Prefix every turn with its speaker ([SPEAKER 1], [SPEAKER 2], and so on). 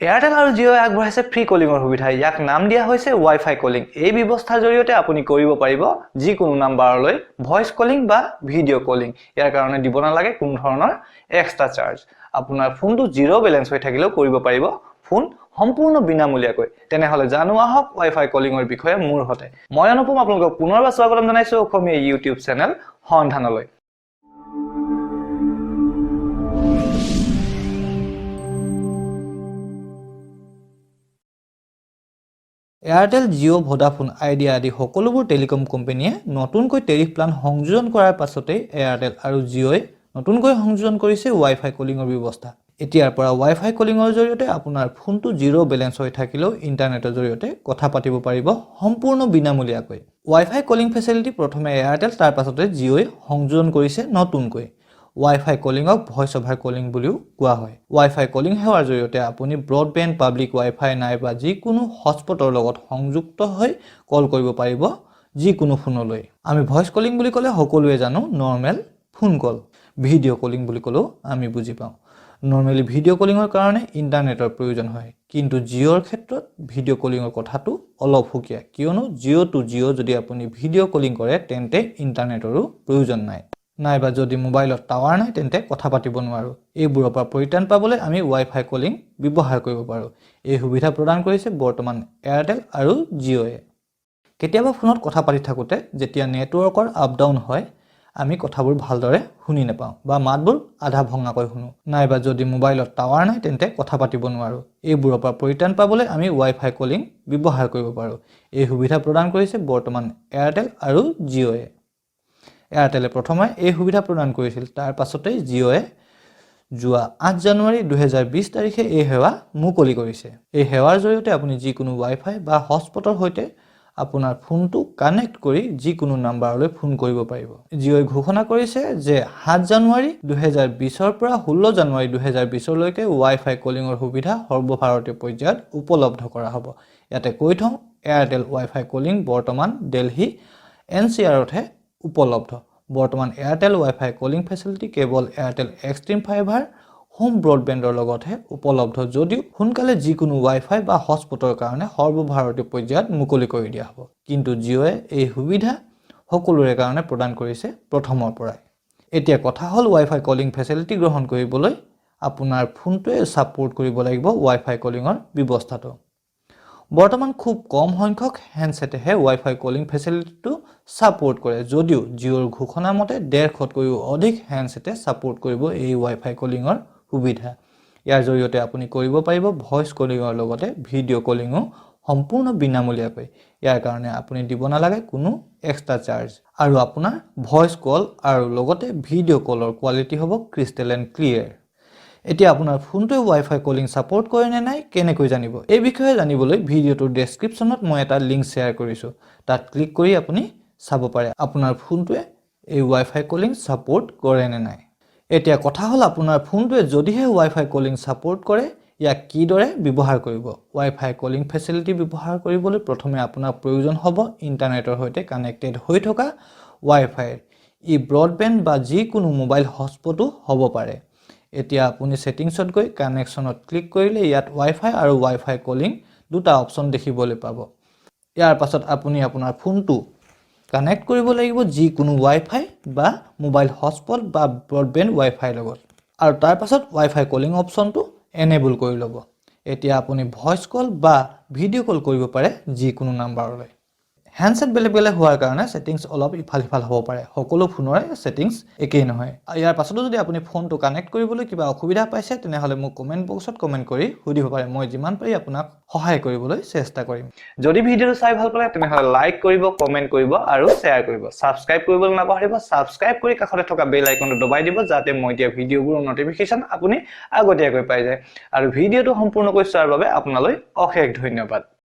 [SPEAKER 1] Airtel আৰু Jio আগবঢ়াইছে free কলিঙৰ সুবিধা ইয়াক নাম দিয়া হৈছে WiFi কলিং এই ব্যৱস্থাৰ জৰিয়তে আপুনি কৰিব পাৰিব যিকোনো নাম্বাৰলৈ ভয়েস কলিং বা ভিডিও কলিং ইয়াৰ কাৰণে দিব নালাগে কোনো ধৰণৰ এক্সট্ৰা চাৰ্জ আপোনাৰ ফোনটো জিৰো বেলেন্স হৈ থাকিলেও কৰিব পাৰিব ফোন সম্পূৰ্ণ বিনামূলীয়াকৈ তেনেহলে জানোৱা হওক WiFi কলিঙৰ বিষয়ে মোৰ হতে মই অনুপম আপোনালোকক পুনৰবাৰ স্বাগতম জনাইছো অসমীয়া YouTube চেনেল হনধানলৈ Airtel, Jio, Vodafone, Idea আদি সকলোবোৰ টেলিকম কোম্পানীয়ে নতুনকৈ টেৰিফ প্লান সংযোজন কৰাৰ পাছতে Airtel আৰু Jioয়ে নতুনকৈ সংযোজন কৰিছে Wi-Fi কলিঙৰ ব্যৱস্থা। এতিয়াৰ পৰা Wi-Fi কলিঙৰ জৰিয়তে আপোনাৰ ফোনটো জিৰো বেলেন্স হৈ থাকিলেও ইন্টাৰনেটৰ জৰিয়তে কথা পাতিব পাৰিব সম্পূৰ্ণ বিনামূলীয়াকৈ। Wi-Fi কলিং ফেচিলিটি প্ৰথমে Airtel তাৰ পাছতে Jioয়ে সংযোজন কৰিছে নতুনকৈ। Wi-Fi কলিঙক ভয়েস ওভাৰ কলিং বুলিও কোৱা হয়। Wi-Fi কলিং সেৱাৰ জৰিয়তে আপুনি ব্ৰডবেণ্ড পাব্লিক Wi-Fi নাইবা যিকোনো হটস্পটৰ লগত সংযুক্ত হৈ কল কৰিব পাৰিব যিকোনো ফোনলৈ। আমি ভয়েস কলিং বুলি ক'লে সকলোৱে জানো নৰ্মেল ফোন কল। ভিডিও কলিং বুলি ক'লেও আমি বুজি পাওঁ। নৰ্মেলি ভিডিও কলিঙৰ কাৰণে ইন্টাৰনেটৰ প্ৰয়োজন হয়। কিন্তু জিঅ'ৰ ক্ষেত্ৰত ভিডিও কলিঙৰ কথাটো অলপ সুকীয়া কিয়নো জিঅ' টু জিঅ' যদি আপুনি ভিডিও কলিং কৰে তেন্তে ইন্টাৰনেটৰো প্ৰয়োজন নাই। নাইবা যদি মোবাইলত টাৱাৰ নাই তেন্তে কথা পাতিব নোৱাৰো এইবোৰৰ পৰা পৰিত্ৰাণ পাবলৈ আমি Wi-Fi কলিং ব্যৱহাৰ কৰিব পাৰো এই সুবিধা প্ৰদান কৰিছে বৰ্তমান Airtel আৰু Jioয়ে কেতিয়াবা ফোনত কথা পাতি থাকোতে যেতিয়া নেটৱৰ্কৰ আপ ডাউন হয় আমি কথাবোৰ ভালদৰে শুনি নাপাওঁ বা মাতবোৰ আধা ভঙাকৈ শুনো নাইবা যদি মোবাইলত টাৱাৰ নাই তেন্তে কথা পাতিব নোৱাৰো এইবোৰৰ পৰা পৰিত্ৰাণ পাবলৈ আমি Wi-Fi কলিং ব্যৱহাৰ কৰিব পাৰো এই সুবিধা প্ৰদান কৰিছে বৰ্তমান Airtel আৰু Jioয়ে Airtel প্ৰথমে এই সুবিধা প্ৰদান কৰিছিল তাৰ পাছতে Jioয়ে যোৱা 8 জানুৱাৰী 2020 তাৰিখে এই সেৱা মুকলি কৰিছে এই সেৱাৰ জৰিয়তে আপুনি যিকোনো Wi-Fi বা হটস্পটৰ সৈতে আপোনাৰ ফোনটো কানেক্ট কৰি যিকোনো নাম্বাৰলৈ ফোন কৰিব পাৰিব Jioয়ে ঘোষণা কৰিছে যে 7 জানুৱাৰী 2020 ৰ পৰা 16 জানুৱাৰী 2020 লৈকে Wi-Fi কলিঙৰ সুবিধা সৰ্বভাৰতীয় পৰ্যায়ত উপলব্ধ কৰা হ'ব ইয়াতে কৈ থওঁ Airtel Wi-Fi কলিং বৰ্তমান দিল্লী NCRতহে উপলব্ধ বৰ্তমান Airtel Wi-Fi কলিং ফেচিলিটি কেৱল Airtel Extreme Fiber হোম ব্ৰডবেণ্ডৰ লগতহে উপলব্ধ যদিও সোনকালে যিকোনো Wi-Fi বা হটস্পটৰ কাৰণে সৰ্বভাৰতীয় পৰ্যায়ত মুকলি কৰি দিয়া হ'ব কিন্তু Jioয়ে এই সুবিধা সকলোৰে কাৰণে প্ৰদান কৰিছে প্ৰথমৰ পৰাই এতিয়া কথা হ'ল Wi-Fi কলিং ফেচিলিটি গ্ৰহণ কৰিবলৈ আপোনাৰ ফোনটোৱে সাপোৰ্ট কৰিব লাগিব Wi-Fi কলিঙৰ ব্যৱস্থাটো বৰ্তমান খুব কম সংখ্যক হ্যান্ডসেটেহে Wi-Fi কলিং ফেচিলিটিটো সাপোৰ্ট কৰে যদিও Jioৰ ঘোষণা মতে 150কৈও অধিক হ্যান্ডসেটে সাপোৰ্ট কৰিব এই Wi-Fi কলিঙৰ সুবিধা ইয়াৰ জৰিয়তে আপুনি কৰিব পাৰিব ভয়েস কলিঙৰ লগতে ভিডিও কলিঙো সম্পূৰ্ণ বিনামূলীয়াকৈ ইয়াৰ কাৰণে আপুনি দিব নালাগে কোনো এক্সট্ৰা চাৰ্জ আৰু আপোনাৰ ভয়েস কল আৰু লগতে ভিডিও কলৰ কোৱালিটি হ'ব ক্ৰিষ্টেল এণ্ড ক্লিয়াৰ এতিয়া আপোনাৰ ফোনটোৱে Wi-Fi কলিং সাপোৰ্ট কৰে নে নাই কেনেকৈ জানিব এই বিষয়ে জানিবলৈ ভিডিওটোৰ ডেসক্ৰিপচনত মই এটা লিংক শেয়াৰ কৰিছো তাত ক্লিক কৰি আপুনি চাব পাৰে আপোনাৰ ফোনটোৱে এই Wi-Fi কলিং সাপোৰ্ট কৰে নে নাই এতিয়া কথা হ'ল আপোনাৰ ফোনটোৱে যদিহে Wi-Fi কলিং সাপোৰ্ট কৰে ইয়াক কিদৰে ব্যৱহাৰ কৰিব Wi-Fi কলিং ফেচিলিটি ব্যৱহাৰ কৰিবলৈ প্ৰথমে আপোনাৰ প্ৰয়োজন হ'ব ইন্টাৰনেটৰ সৈতে কানেক্টেড হৈ থকা Wi-Fi ই ব্ৰডবেণ্ড বা যিকোনো মোবাইল হটস্পটও হ'ব পাৰে এতিয়া আপুনি সেটিংছত গৈ কানেকশনত ক্লিক কৰিলে ইয়াত Wi-Fi আৰু Wi-Fi কলিং দুটা অপচন দেখিবলৈ পাব ইয়াৰ পাছত আপুনি আপোনাৰ ফোনটো কানেক্ট কৰিব লাগিব যিকোনো Wi-Fi বা মোবাইল হটস্পট বা ব্ৰডবেণ্ড Wi-Fi লগত আৰু তাৰ পাছত Wi-Fi কলিং অপচনটো এনেবল কৰি ল'ব এতিয়া আপুনি ভয়েস কল বা ভিডিও কল কৰিব পাৰে যিকোনো নাম্বাৰলৈ হ্যান্ডসেট বেলেগ বেলেগ হোৱাৰ কাৰণে সেটিংস অলপ ইফাল সিফাল হ'ব পাৰে সকলো ফোনৰে সেটিংস একেই নহয় ইয়াৰ পাছতো যদি আপুনি ফোনটো কানেক্ট কৰিবলৈ কিবা অসুবিধা পাইছে তেনেহলে মোক কমেন্ট বক্সত কমেন্ট কৰি সুধিব পাৰে মই যিমান পাৰি আপোনাক সহায় কৰিবলৈ চেষ্টা কৰিম যদি ভিডিওটো চাই ভাল পালে তেনেহলে লাইক কৰিব কমেন্ট কৰিব আৰু শেয়াৰ কৰিব সাবস্ক্ৰাইব কৰিবলৈ নাপাহৰিব সাবস্ক্ৰাইব কৰি কাষতে থকা বেল আইকনটো দবাই দিব যাতে মই দিয়া ভিডিওবোৰৰ নটিফিকেশন আপুনি আগতীয়াকৈ পাই যায় আৰু ভিডিওটো সম্পূৰ্ণকৈ চোৱাৰ বাবে আপোনালৈ অশেষ ধন্যবাদ